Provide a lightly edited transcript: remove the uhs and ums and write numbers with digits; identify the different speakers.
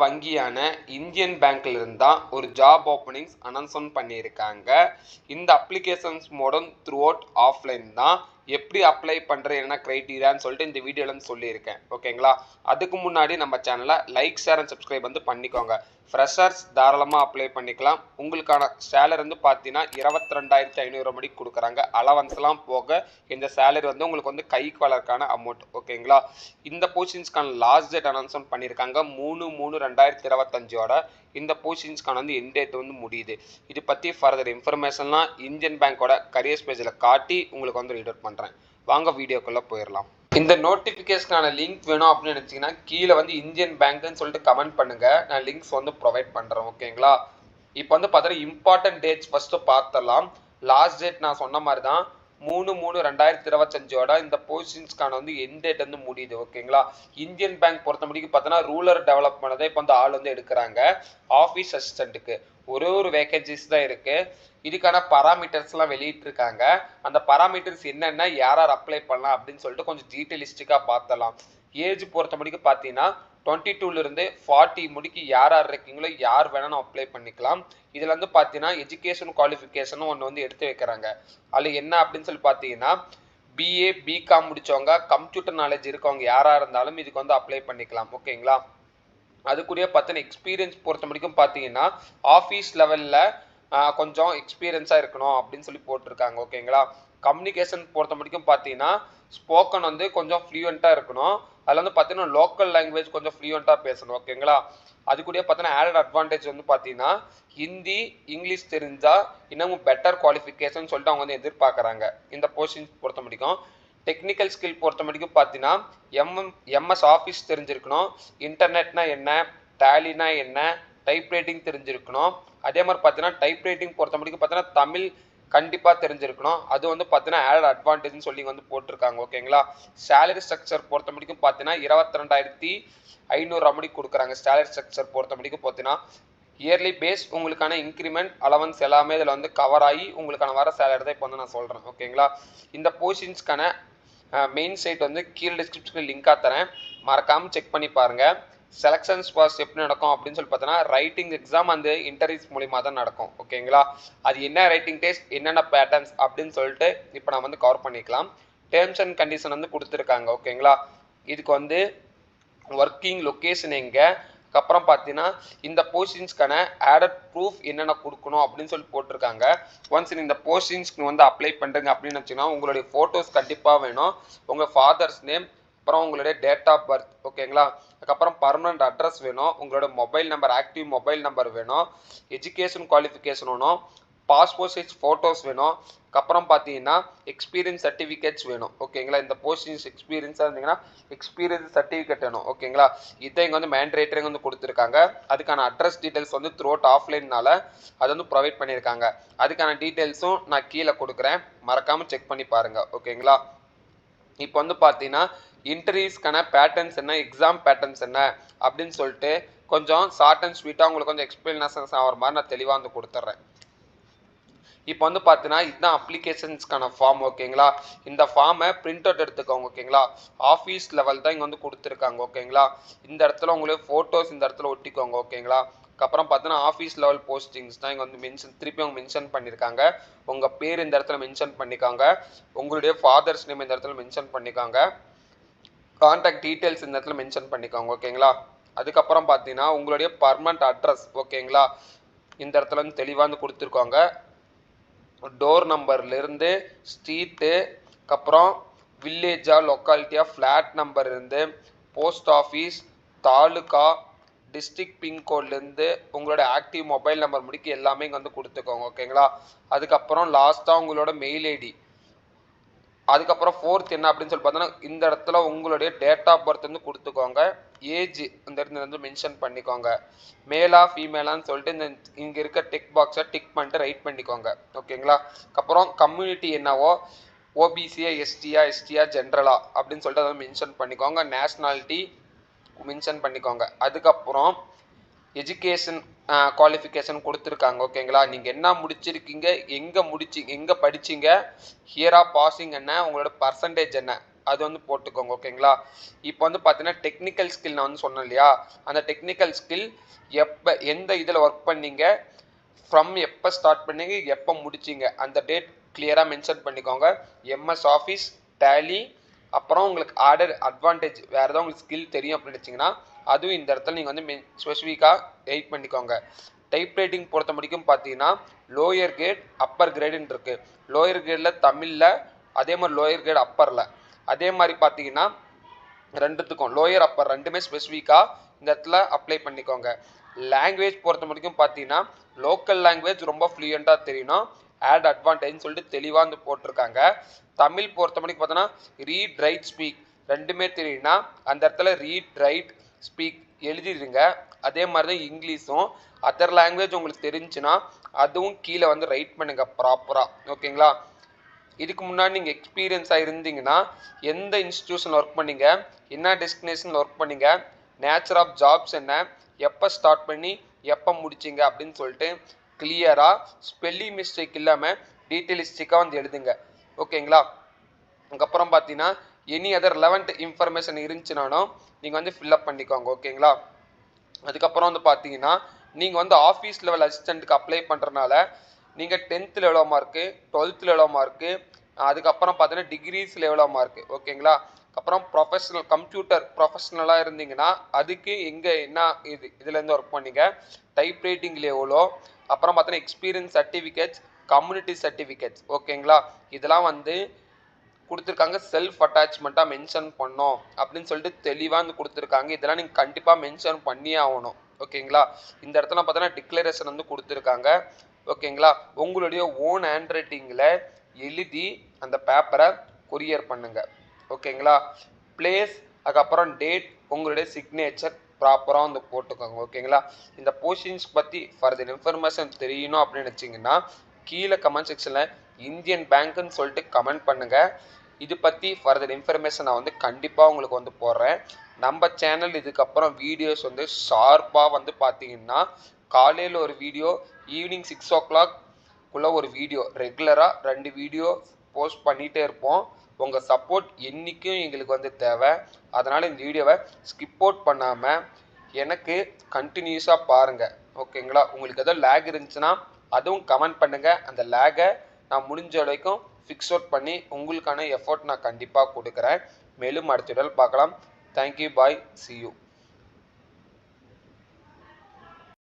Speaker 1: வங்கியான Indian பேங்க்ல இருந்தா ஒரு ஜாப் ஓப்பனிங்ஸ் அனௌன்ஸ்மெண்ட் பண்ணியிருக்காங்க. இந்த அப்ளிகேஷன்ஸ் மோடும் த்ரூ அவுட் ஆஃப்லைன் தான். எப்படி அப்ளை பண்றது என்ன கிரைட்டீரியான்னு சொல்லிட்டு இந்த வீடியோல சொல்லியிருக்கேன். ஓகேங்களா? அதுக்கு முன்னாடி நம்ம சேனலை லைக் ஷேர் அண்ட் சப்ஸ்கிரைப் பண்ணிக்கோங்க. ஃப்ரெஷர்ஸ் தாராளமாக அப்ளை பண்ணிக்கலாம். உங்களுக்கான சேலரி பார்த்தீங்கன்னா 22,500 மணி கொடுக்குறாங்க. அலவன்ஸ்லாம் போக இந்த சேலரி உங்களுக்கு கைக்கு வளர்க்கான அமௌண்ட். ஓகேங்களா? இந்த பொசிஷன்ஸ்க்கான லாஸ்ட் டேட் அனௌன்ஸ்மெண்ட் பண்ணியிருக்காங்க 3/3/2025. இந்த பொசிஷன்ஸ்க்கான எண்ட் டேட் முடியுது. இது பற்றி ஃபர்தர் இன்ஃபர்மேஷன்லாம் இந்தியன் பேங்கோட கரியர்ஸ் பேஜில் காட்டி உங்களுக்கு ரீட் அவுட் பண்ணுறேன். வாங்க வீடியோக்குள்ளே போயிடலாம். இந்த நோட்டிஃபிகேஷனான லிங்க் வேணும் அப்படின்னு நினச்சிங்கன்னா கீழே இந்தியன் பேங்க்னு சொல்லிட்டு கமெண்ட் பண்ணுங்கள். நான் லிங்க்ஸ் ப்ரொவைட் பண்ணுறேன். ஓகேங்களா? இப்போ பார்த்தீங்கன்னா இம்பார்ட்டன்ட் டேட்ஸ் ஃபஸ்ட்டு பார்த்துடலாம். லாஸ்ட் டேட் நான் சொன்ன மாதிரி தான் 3/3/2025 இந்த பொசிஷன்ஸ்க்கான எண்ட் டேட் முடியுது. ஓகேங்களா? இந்தியன் பேங்க் பொறுத்த முடிக்கும் பார்த்தீங்கன்னா ரூரல் டெவலப்மெண்ட் தான் இப்போ ஆள் எடுக்கிறாங்க. ஆஃபீஸ் அசிஸ்டண்ட்டுக்கு ஒரு வேகன்சிஸ் தான் இருக்கு. இதுக்கான பராமீட்டர்ஸ்லாம் வெளியிட்டிருக்காங்க. அந்த பராமீட்டர்ஸ் என்னென்ன, யார் யார் அப்ளை பண்ணலாம் அப்படின்னு சொல்லிட்டு கொஞ்சம் டீட்டெயிலிஸ்டிக்காக பார்த்தலாம். ஏஜ் பொறுத்த முடிக்கும் பார்த்தீங்கன்னா 22 40 முடிக்கு யார் யார் இருக்கீங்களோ யார் வேணாலும் அப்ளை பண்ணிக்கலாம். இதில் பார்த்தீங்கன்னா எஜுகேஷன் குவாலிஃபிகேஷனும் ஒன்று எடுத்து வைக்கிறாங்க. அதில் என்ன அப்படின்னு சொல்லி பார்த்தீங்கன்னா பிஏ பிகாம் முடித்தவங்க கம்ப்யூட்டர் நாலேஜ் இருக்கவங்க யாராக இருந்தாலும் இதுக்கு அப்ளை பண்ணிக்கலாம். ஓகேங்களா? அதுக்குரிய பார்த்தீங்கன்னா எக்ஸ்பீரியன்ஸ் பொறுத்த முடிக்கும் பார்த்தீங்கன்னா ஆஃபீஸ் லெவலில் கொஞ்சம் எக்ஸ்பீரியன்ஸாக இருக்கணும் அப்படின்னு சொல்லி போட்டிருக்காங்க. ஓகேங்களா? கம்யூனிகேஷன் பொறுத்த முடிக்கும் பார்த்தீங்கன்னா ஸ்போக்கன் கொஞ்சம் ஃப்ளூயண்ட்டாக இருக்கணும். அதில் பார்த்தீங்கன்னா லோக்கல் லாங்குவேஜ் கொஞ்சம் ஃப்ளூயண்ட்டாக பேசணும். ஓகேங்களா? அதுக்குரிய பார்த்தீங்கன்னா ஆடட் அட்வான்டேஜ் பார்த்தீங்கன்னா ஹிந்தி இங்கிலீஷ் தெரிஞ்சால் இன்னமும் பெட்டர் குவாலிஃபிகேஷன் சொல்லிட்டு அவங்க எதிர்பார்க்குறாங்க. இந்த பொசிஷன்ஸ் பொறுத்த முடிக்கும் டெக்னிக்கல் ஸ்கில் பொறுத்த முடிக்கும் பார்த்தீங்கன்னா எம்எஸ் ஆஃபீஸ் தெரிஞ்சிருக்கணும். இன்டர்நெட்னா என்ன, டேலினா என்ன, டைப் ரைட்டிங் தெரிஞ்சிருக்கணும். அதே மாதிரி பார்த்தீங்கன்னா டைப் ரைட்டிங் பொறுத்த முடிக்கும் பார்த்தீங்கன்னா தமிழ் கண்டிப்பாக தெரிஞ்சிருக்கணும். அது பார்த்தீங்கன்னா ஆடட் அட்வான்டேஜ்னு சொல்லி போட்டிருக்காங்க. ஓகேங்களா? சேலரி ஸ்ட்ரக்சர் பொறுத்த முடிக்கும் பார்த்தீங்கன்னா 22,500 மணி கொடுக்குறாங்க. சேலரி ஸ்ட்ரக்சர் பொறுத்த முடிக்கும் பார்த்தீங்கன்னா இயர்லி பேஸ் உங்களுக்கான இன்க்ரிமெண்ட் அலவன்ஸ் எல்லாமே இதில் கவர் ஆகி உங்களுக்கான வர சேலரி தான் இப்போ நான் சொல்கிறேன். ஓகேங்களா? இந்த பொசிஷன்ஸ்க்கான மெயின் சைட் கீழே டிஸ்கிரிப்ஷனில் லிங்காக தரேன். மறக்காமல் செக் பண்ணி பாருங்கள். செலெக்ஷன்ஸ் ப்ராசஸ் எப்படி நடக்கும் அப்படின்னு சொல்லி பார்த்தீங்கன்னா ரைட்டிங் எக்ஸாம் அந்த இன்டர்வியூஸ் மூலிமா தான் நடக்கும். ஓகேங்களா? அது என்ன ரைட்டிங் டெஸ்ட் என்னென்ன பேட்டர்ன்ஸ் அப்படின்னு சொல்லிட்டு இப்போ நான் கவர் பண்ணிக்கலாம். டேர்ம்ஸ் அண்ட் கண்டிஷன் கொடுத்துருக்காங்க. ஓகேங்களா? இதுக்கு ஒர்க்கிங் லொக்கேஷன் எங்கே, அப்புறம் பார்த்தீங்கன்னா இந்த போஸ்டிங்ஸ்க்கான ஆடட் ப்ரூஃப் என்னென்ன கொடுக்கணும் அப்படின்னு சொல்லி போட்டிருக்காங்க. ஒன்ஸ் இந்த போஸ்டிங்ஸ்க்கு அப்ளை பண்ணுறீங்க அப்படின்னு வச்சுன்னா உங்களுடைய ஃபோட்டோஸ் கண்டிப்பாக வேணும். உங்கள் ஃபாதர்ஸ் நேம், அப்புறம் உங்களுடைய டேட் ஆஃப் பர்த். ஓகேங்களா? அதுக்கப்புறம் பர்மனண்ட் அட்ரஸ் வேணும். உங்களோட mobile number, active mobile number வேணும். எஜுகேஷன் குவாலிஃபிகேஷன் வேணும். பாஸ்போர்ட் சைஸ் ஃபோட்டோஸ் வேணும். அப்புறம் பார்த்தீங்கன்னா எக்ஸ்பீரியன்ஸ் சர்டிஃபிகேட்ஸ் வேணும். ஓகேங்களா? இந்த போஸ்டிங்ஸ் எக்ஸ்பீரியன்ஸாக இருந்தீங்கன்னா எக்ஸ்பீரியன்ஸ் சர்டிஃபிகேட் வேணும். ஓகேங்களா? இதை இங்கே மேண்டேட்டரி கொடுத்துருக்காங்க. அதுக்கான அட்ரஸ் டீட்டெயில்ஸ் த்ரூ அவுட் ஆஃப்லைன்னால அது ப்ரொவைட் பண்ணியிருக்காங்க. அதுக்கான டீட்டெயில்ஸும் நான் கீழே கொடுக்குறேன். மறக்காமல் செக் பண்ணி பாருங்கள். ஓகேங்களா? இப்போ பார்த்தீங்கன்னா இன்டர்வியூஸ்க்கான பேட்டர்ன்ஸ் என்ன, எக்ஸாம் பேட்டர்ன்ஸ் என்ன அப்படின்னு சொல்லிட்டு கொஞ்சம் ஷார்ட் அண்ட் ஸ்வீட்டாக உங்களுக்கு கொஞ்சம் எக்ஸ்பிளனேஷன்ஸ் ஆகிற மாதிரி நான் தெளிவாக கொடுத்துட்றேன். இப்போ பார்த்தீங்கன்னா இதுதான் அப்ளிகேஷன்ஸ்க்கான ஃபார்ம். ஓகேங்களா? இந்த ஃபார்மை பிரிண்ட் அவுட் எடுத்துக்கோங்க. ஓகேங்களா? ஆஃபீஸ் லெவல் தான் இங்கே கொடுத்துருக்காங்க. ஓகேங்களா? இந்த இடத்துல உங்களுக்கு ஃபோட்டோஸ் இந்த இடத்துல ஒட்டிக்கோங்க. ஓகேங்களா? அப்புறம் பார்த்தீங்கன்னா ஆஃபீஸ் லெவல் போஸ்டிங்ஸ் தான் இங்கே திருப்பி அவங்க மென்ஷன் பண்ணியிருக்காங்க. உங்கள் பேர் இந்த இடத்துல மென்ஷன் பண்ணிக்காங்க. உங்களுடைய ஃபாதர்ஸ் நேம் இந்த இடத்துல மென்ஷன் பண்ணிக்காங்க. கான்டாக்ட் டீட்டெயில்ஸ் இந்த இடத்துல மென்ஷன் பண்ணிக்கோங்க. ஓகேங்களா? அதுக்கப்புறம் பார்த்தீங்கன்னா உங்களுடைய பர்மனண்ட் அட்ரஸ். ஓகேங்களா? இந்த இடத்துல தெளிவாக கொடுத்துருக்காங்க. டோர் நம்பர்லேருந்து ஸ்ட்ரீட்டு, அப்புறம் வில்லேஜா லொக்காலிட்டியாக ஃப்ளாட் நம்பர் இருந்து போஸ்ட் ஆஃபீஸ், தாலுக்கா, டிஸ்ட்ரிக்ட் பின்கோட்லேருந்து உங்களோட ஆக்டிவ் மொபைல் நம்பர் முடிக்க எல்லாமே இங்கே கொடுத்துக்கோங்க. ஓகேங்களா? அதுக்கப்புறம் லாஸ்ட்டாக உங்களோட மெயில் ஐடி. அதுக்கப்புறம் ஃபோர்த் என்ன அப்படின்னு சொல்லி பார்த்தோன்னா இந்த இடத்துல உங்களுடைய டேட் ஆஃப் பர்த் கொடுத்துக்கோங்க. ஏஜ் இந்த இடத்துல மென்ஷன் பண்ணிக்கோங்க. மேலா ஃபீமேலான்னு சொல்லிட்டு இந்த இங்கே இருக்க டிக் பாக்ஸை டிக் பண்ணிட்டு ரைட் பண்ணிக்கோங்க. ஓகேங்களா? அப்புறம் கம்யூனிட்டி என்னவோ ஓபிசியா எஸ்டியா ஜென்ரலா அப்படின்னு சொல்லிட்டு அதை மென்ஷன் பண்ணிக்கோங்க. நேஷ்னாலிட்டி மென்ஷன் பண்ணிக்கோங்க. அதுக்கப்புறம் எஜுகேஷன் குவாலிஃபிகேஷன் கொடுத்துருக்காங்க. ஓகேங்களா? நீங்கள் என்ன முடிச்சிருக்கீங்க, எங்கே படிச்சிங்க, ஹியரா பாசிங் என்ன, உங்களோட பர்சன்டேஜ் என்ன அது வந்து போட்டுக்கோங்க. ஓகேங்களா? இப்போ வந்து பார்த்தீங்கன்னா டெக்னிக்கல் ஸ்கில் நான் வந்து சொன்னேன் இல்லையா, அந்த டெக்னிக்கல் ஸ்கில் எந்த இதில் ஒர்க் பண்ணீங்க, ஃப்ரம் எப்போ ஸ்டார்ட் பண்ணீங்க, எப்போ முடிச்சிங்க, அந்த டேட் கிளியராக மென்ஷன் பண்ணிக்கோங்க. எம்எஸ் ஆஃபீஸ், டேலி, அப்புறம் உங்களுக்கு ஆடர் அட்வான்டேஜ் வேறு ஏதாவது உங்களுக்கு ஸ்கில் தெரியும் அப்படின்னு நினச்சிங்கன்னா அதுவும் இந்த இடத்துல நீங்கள் வந்து ஸ்பெசிஃபிக்காக எயிட் பண்ணிக்கோங்க. டைப் ரைட்டிங் பொறுத்த முடிக்கும் பார்த்தீங்கன்னா லோயர் கிரேட் அப்பர் கிரேடுன்னு இருக்குது. லோயர் கிரேடில் தமிழில், அதே மாதிரி லோயர் கிரேட் அப்பரில், அதே மாதிரி பார்த்தீங்கன்னா ரெண்டுத்துக்கும் லோயர் அப்பர் ரெண்டுமே ஸ்பெசிஃபிக்காக இந்த இடத்துல அப்ளை பண்ணிக்கோங்க. லாங்குவேஜ் பொறுத்த முடிக்கும் பார்த்தீங்கன்னா லோக்கல் லாங்குவேஜ் ரொம்ப ஃப்ளூயண்ட்டாக தெரியணும், ஆட் அட்வான்டேஜ்னு சொல்லிட்டு தெளிவாக வந்து போட்டிருக்காங்க. தமிழ் பொறுத்த முடிக்கும் பார்த்தோன்னா ரீட் ரைட் ஸ்பீக் ரெண்டுமே தெரியும்னா அந்த இடத்துல ரீட் ரைட் ஸ்பீக் எழுதிடுங்க. அதே மாதிரி தான் இங்கிலீஷும் அதர் லாங்குவேஜ் உங்களுக்கு தெரிஞ்சுன்னா அதுவும் கீழே வந்து ரைட் பண்ணுங்க ப்ராப்பராக. ஓகேங்களா? இதுக்கு முன்னாடி நீங்கள் எக்ஸ்பீரியன்ஸாக இருந்தீங்கன்னா எந்த இன்ஸ்டிடியூஷனில் ஒர்க் பண்ணீங்க, என்ன டெஸ்டினேஷனில் ஒர்க் பண்ணீங்க, நேச்சர் ஆஃப் ஜாப்ஸ் என்ன, எப்போ ஸ்டார்ட் பண்ணி எப்போ முடிச்சிங்க அப்படின்னு சொல்லிட்டு கிளியராக ஸ்பெல்லிங் மிஸ்டேக் இல்லாமல் டீட்டெயிலிஸ்டிக்காக வந்து எழுதுங்க. ஓகேங்களா? அதுக்கப்புறம் பார்த்தீங்கன்னா எனி அதர் ரெலவெண்ட் இன்ஃபர்மேஷன் இருந்துச்சுனாலும் நீங்கள் வந்து ஃபில்அப் பண்ணிக்கோங்க. ஓகேங்களா? அதுக்கப்புறம் வந்து பார்த்தீங்கன்னா நீங்கள் வந்து ஆஃபீஸ் லெவல் அசிஸ்டண்ட்டுக்கு அப்ளை பண்ணுறனால நீங்கள் 10th எவ்வளோ மார்க்கு, 12th எவ்வளோ மார்க்கு, அதுக்கப்புறம் பார்த்தீங்கன்னா டிகிரிஸில் எவ்வளோ மார்க்கு. ஓகேங்களா? அப்புறம் ப்ரொஃபஷனல் கம்ப்யூட்டர் ப்ரொஃபஷனலாக இருந்தீங்கன்னா அதுக்கு எங்கே என்ன இதுலேருந்து ஒர்க் பண்ணீங்க, டைப் ரைட்டிங்கில் எவ்வளோ, அப்புறம் பார்த்தீங்கன்னா எக்ஸ்பீரியன்ஸ் சர்டிஃபிகேட்ஸ், கம்யூனிட்டி சர்டிஃபிகேட்ஸ். ஓகேங்களா? இதெல்லாம் வந்து கொடுத்துருக்காங்க. செல்ஃப் அட்டாச்மெண்ட்டாக மென்ஷன் பண்ணோம் அப்படின்னு சொல்லிட்டு தெளிவாக வந்து கொடுத்துருக்காங்க. இதெல்லாம் நீங்கள் கண்டிப்பாக மென்ஷன் பண்ணியே ஆகணும். ஓகேங்களா? இந்த இடத்துல பார்த்தீங்கன்னா டிக்ளரேஷன் வந்து கொடுத்துருக்காங்க. ஓகேங்களா? உங்களுடைய ஓன் ஹேண்ட் ரைட்டிங்கில் எழுதி அந்த பேப்பரை கொரியர் பண்ணுங்க. ஓகேங்களா? பிளேஸ், அதுக்கப்புறம் டேட், உங்களுடைய சிக்னேச்சர் ப்ராப்பராக வந்து போட்டுக்கோங்க. ஓகேங்களா? இந்த போஸ்டிங்ஸ் பற்றி ஃபர்தர் இன்ஃபர்மேஷன் தெரியணும் அப்படின்னு நினச்சிங்கன்னா கீழே கமெண்ட் செக்ஷனில் இந்தியன் பேங்க்குன்னு சொல்லிட்டு கமெண்ட் பண்ணுங்கள். இது பற்றி ஃபர்தர் இன்ஃபர்மேஷன் நான் வந்து கண்டிப்பாக உங்களுக்கு வந்து போடுறேன். நம்ம சேனல் இதுக்கப்புறம் வீடியோஸ் வந்து ஷார்ப்பாக வந்து பார்த்தீங்கன்னா காலையில் ஒரு வீடியோ, ஈவினிங் 6 o'clock ஒரு வீடியோ, ரெகுலராக 2 வீடியோ போஸ்ட் பண்ணிகிட்டே இருப்போம். உங்கள் சப்போர்ட் என்றைக்கும் எங்களுக்கு வந்து தேவை. அதனால் இந்த வீடியோவை ஸ்கிப் அவுட் பண்ணாமல் எனக்கு கண்டினியூஸாக பாருங்கள். ஓகேங்களா? உங்களுக்கு எதாவது லேக் இருந்துச்சுன்னா அதுவும் கமெண்ட் பண்ணுங்கள். அந்த லேகை நான் முடிஞ்ச வரைக்கும் ஃபிக்ஸ் அவுட் பண்ணி உங்களுக்கான எஃபோர்ட் நான் கண்டிப்பாக கொடுக்குறேன். மேலும் அடுத்த வீடியோவில் பார்க்கலாம். Thank you, bye, see you.